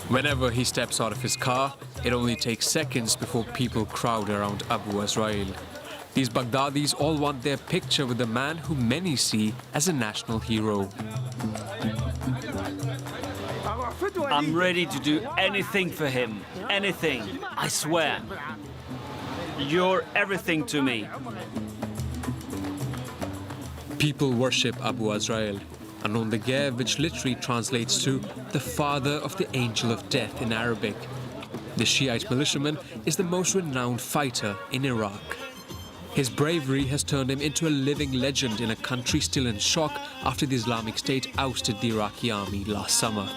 Whenever he steps out of his car, it only takes seconds before people crowd around Abu Azrael. These Baghdadis all want their picture with the man who many see as a national hero. I'm ready to do anything for him. Anything. I swear. You're everything to me. People worship Abu Azrael, a nom de guerre which literally translates to the father of the angel of death in Arabic. The Shiite militiaman is the most renowned fighter in Iraq. His bravery has turned him into a living legend in a country still in shock after the Islamic State ousted the Iraqi army last summer.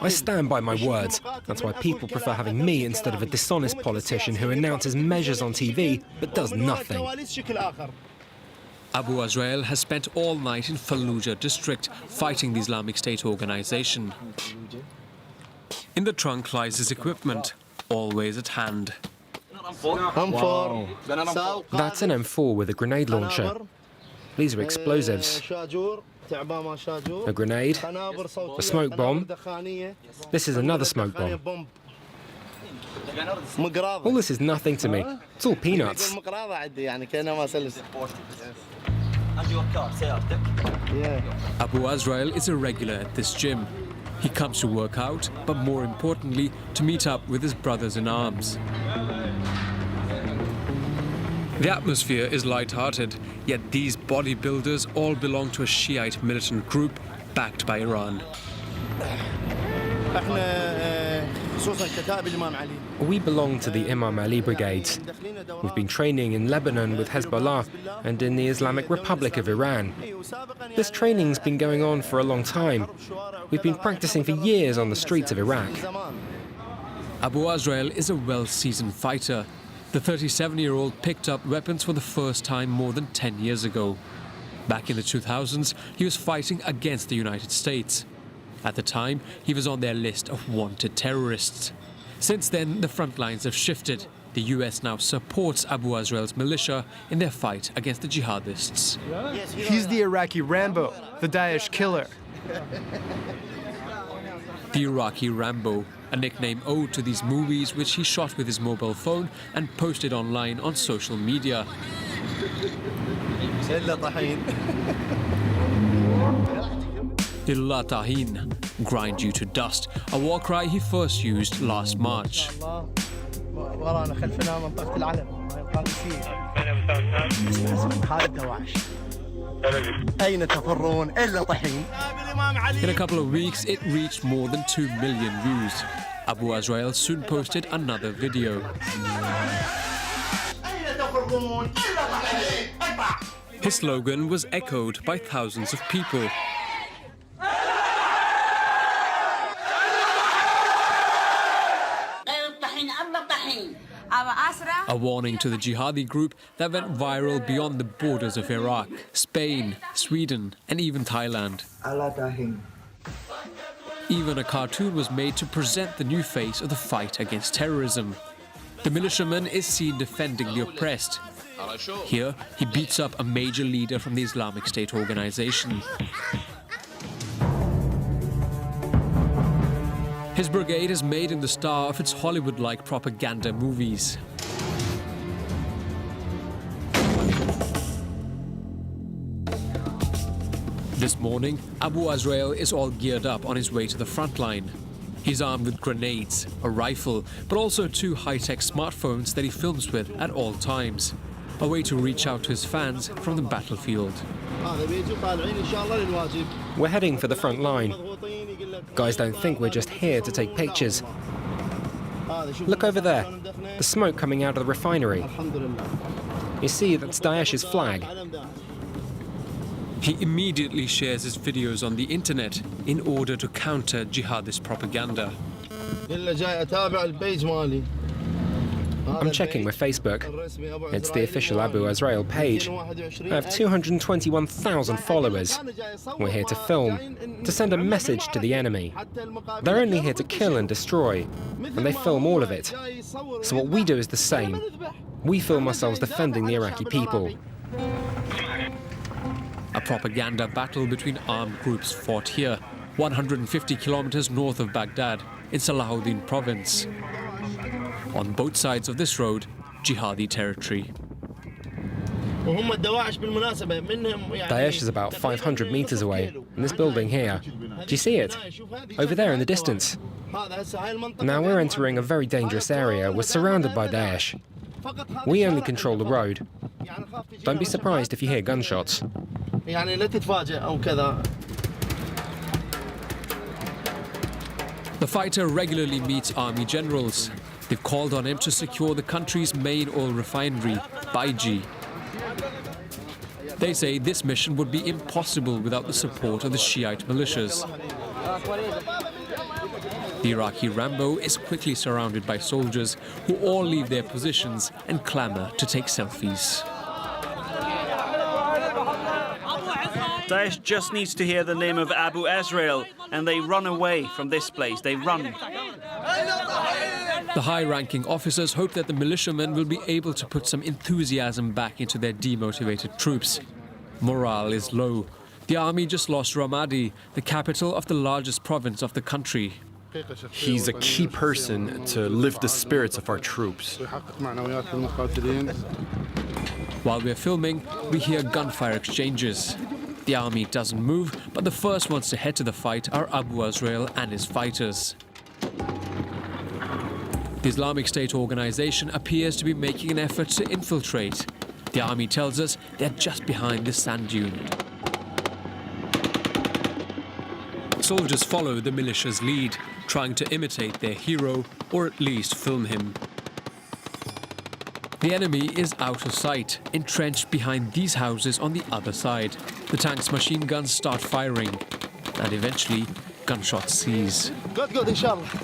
I stand by my words. That's why people prefer having me instead of a dishonest politician who announces measures on TV but does nothing. Abu Azrael has spent all night in Fallujah district fighting the Islamic State organization. In the trunk lies his equipment, always at hand. Wow. That's an M4 with a grenade launcher. These are explosives. A grenade, a smoke bomb. This is another smoke bomb. All this is nothing to me. It's all peanuts. Abu Azrael is a regular at this gym. He comes to work out, but more importantly, to meet up with his brothers in arms. The atmosphere is light-hearted, yet these bodybuilders all belong to a Shiite militant group backed by Iran. We belong to the Imam Ali brigades. We've been training in Lebanon with Hezbollah and in the Islamic Republic of Iran. This training's been going on for a long time. We've been practicing for years on the streets of Iraq. Abu Azrael is a well-seasoned fighter. The 37-year-old picked up weapons for the first time more than 10 years ago. Back in the 2000s, he was fighting against the United States. At the time, he was on their list of wanted terrorists. Since then, the front lines have shifted. The US now supports Abu Azrael's militia in their fight against the jihadists. He's the Iraqi Rambo, the Daesh killer. The Iraqi Rambo, a nickname owed to these movies which he shot with his mobile phone and posted online on social media. Illa Tahin, grind you to dust, a war cry he first used last March. In a couple of weeks, it reached more than 2 million views. Abu Azrael soon posted another video. His slogan was echoed by thousands of people. A warning to the jihadi group that went viral beyond the borders of Iraq, Spain, Sweden, and even Thailand. Even a cartoon was made to present the new face of the fight against terrorism. The militiaman is seen defending the oppressed. Here, he beats up a major leader from the Islamic State organization. His brigade has made him the star of its Hollywood-like propaganda movies. This morning, Abu Azrael is all geared up on his way to the front line. He's armed with grenades, a rifle, but also 2 high-tech smartphones that he films with at all times. A way to reach out to his fans from the battlefield. We're heading for the front line. Guys don't think we're just here to take pictures. Look over there, the smoke coming out of the refinery. You see, that's Daesh's flag. He immediately shares his videos on the internet in order to counter jihadist propaganda. I'm checking my Facebook. It's the official Abu Azrael page. I have 221,000 followers. We're here to film, to send a message to the enemy. They're only here to kill and destroy, and they film all of it. So what we do is the same. We film ourselves defending the Iraqi people. A A propaganda battle between armed groups fought here, 150 kilometers north of Baghdad, in Salahuddin province. On both sides of this road, jihadi territory. Daesh is about 500 meters away, in this building here. Do you see it? Over there in the distance. Now we're entering a very dangerous area. We're surrounded by Daesh. We only control the road. Don't be surprised if you hear gunshots. The fighter regularly meets army generals. They've called on him to secure the country's main oil refinery, Baiji. They say this mission would be impossible without the support of the Shiite militias. The Iraqi Rambo is quickly surrounded by soldiers who all leave their positions and clamor to take selfies. Daesh just needs to hear the name of Abu Azrael and they run away from this place. They run. The high-ranking officers hope that the militiamen will be able to put some enthusiasm back into their demotivated troops. Morale is low. The army just lost Ramadi, the capital of the largest province of the country. He's a key person to lift the spirits of our troops. While we're filming, we hear gunfire exchanges. The army doesn't move, but the first ones to head to the fight are Abu Azrael and his fighters. The Islamic State organization appears to be making an effort to infiltrate. The army tells us they're just behind the sand dune. Soldiers follow the militia's lead, trying to imitate their hero or at least film him. The enemy is out of sight, entrenched behind these houses on the other side. The tank's machine guns start firing, and eventually gunshots cease.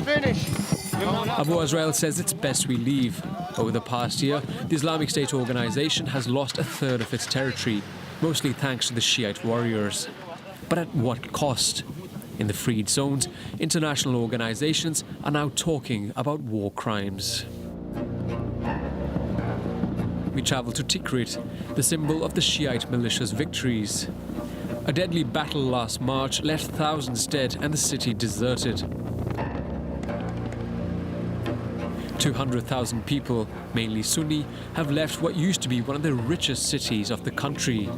Finish! Abu Azrael says it's best we leave. Over the past year, the Islamic State organization has lost a third of its territory, mostly thanks to the Shiite warriors. But at what cost? In the freed zones, international organizations are now talking about war crimes. We travel to Tikrit, the symbol of the Shiite militia's victories. A deadly battle last March left thousands dead and the city deserted. 200,000 people, mainly Sunni, have left what used to be one of the richest cities of the country.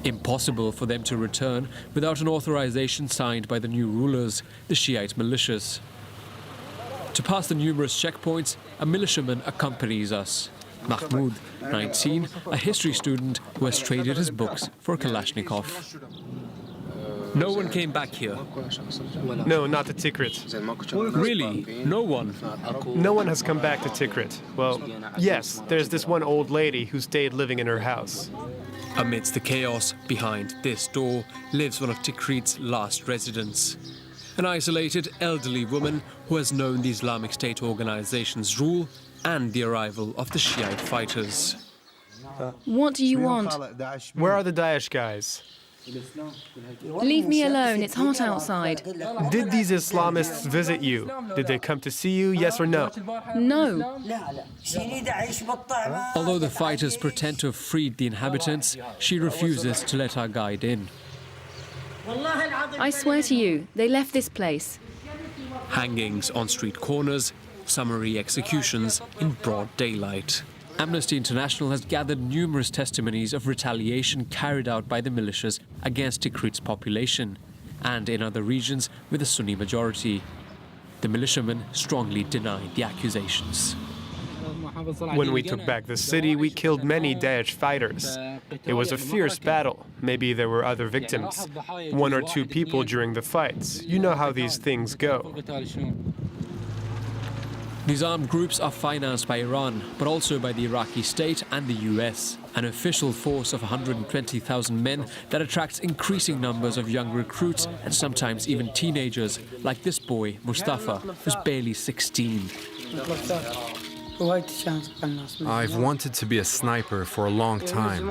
Impossible for them to return without an authorization signed by the new rulers, the Shiite militias. To pass the numerous checkpoints, a militiaman accompanies us. Mahmoud, 19, a history student who has traded his books for a Kalashnikov. No one came back here. No, not to Tikrit. Really? No one? No one has come back to Tikrit. Well, yes, there's this one old lady who stayed living in her house. Amidst the chaos, behind this door, lives one of Tikrit's last residents. An isolated, elderly woman who has known the Islamic State organization's rule and the arrival of the Shiite fighters. What do you want? Where are the Daesh guys? Leave me alone, it's hot outside. Did these Islamists visit you? Did they come to see you, yes or no? No. Although the fighters pretend to have freed the inhabitants, she refuses to let our guide in. I swear to you, they left this place. Hangings on street corners, summary executions in broad daylight. Amnesty International has gathered numerous testimonies of retaliation carried out by the militias against Tikrit's population and in other regions with a Sunni majority. The militiamen strongly denied the accusations. When we took back the city, we killed many Daesh fighters. It was a fierce battle. Maybe there were other victims. 1 or 2 people during the fights. You know how these things go. These armed groups are financed by Iran, but also by the Iraqi state and the US, an official force of 120,000 men that attracts increasing numbers of young recruits and sometimes even teenagers, like this boy, Mustafa, who's barely 16. I've wanted to be a sniper for a long time.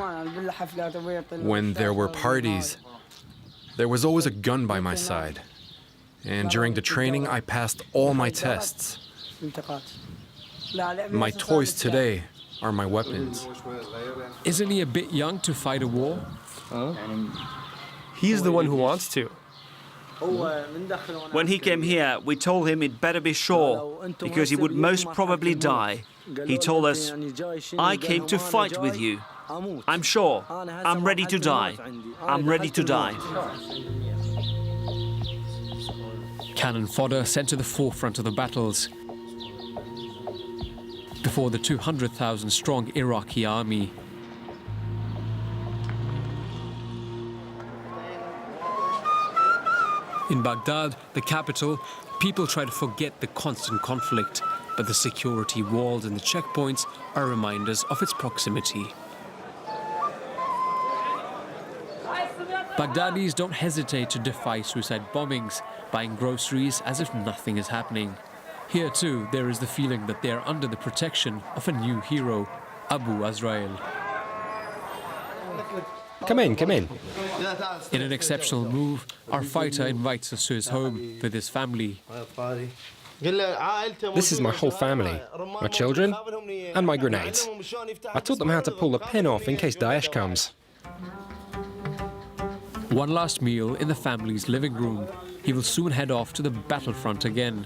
When there were parties, there was always a gun by my side. And during the training, I passed all my tests. My toys today are my weapons. Isn't he a bit young to fight a war? He's the one who wants to. When he came here, we told him he'd better be sure, because he would most probably die. He told us, I came to fight with you. I'm sure. I'm ready to die. I'm ready to die. Cannon fodder sent to the forefront of the battles before the 200,000-strong Iraqi army. In Baghdad, the capital, people try to forget the constant conflict, but the security walls and the checkpoints are reminders of its proximity. Baghdadis don't hesitate to defy suicide bombings, buying groceries as if nothing is happening. Here too, there is the feeling that they are under the protection of a new hero, Abu Azrael. Come in, come in. In an exceptional move, our fighter invites us to his home with his family. This is my whole family, my children and my grenades. I taught them how to pull the pin off in case Daesh comes. One last meal in the family's living room. He will soon head off to the battlefront again.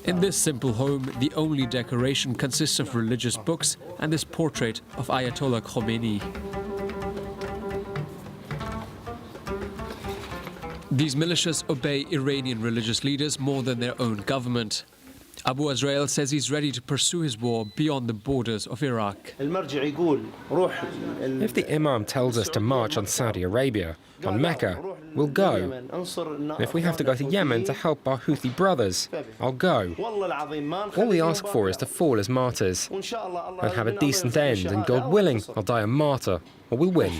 In this simple home, the only decoration consists of religious books and this portrait of Ayatollah Khomeini. These militias obey Iranian religious leaders more than their own government. Abu Azrael says he's ready to pursue his war beyond the borders of Iraq. If the Imam tells us to march on Saudi Arabia, on Mecca, we'll go. If we have to go to Yemen to help our Houthi brothers, I'll go. All we ask for is to fall as martyrs and have a decent end, and God willing, I'll die a martyr, or we'll win.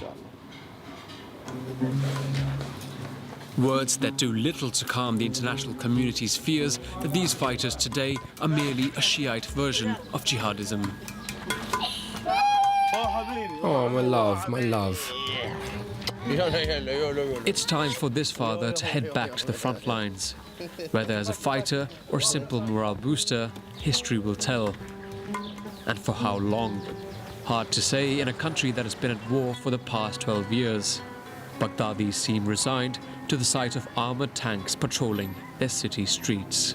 Words that do little to calm the international community's fears that these fighters today are merely a Shiite version of jihadism. Oh, my love, my love. It's time for this father to head back to the front lines. Whether as a fighter or simple morale booster, history will tell. And for how long? Hard to say in a country that has been at war for the past 12 years. Baghdadis seem resigned to the sight of armored tanks patrolling their city streets.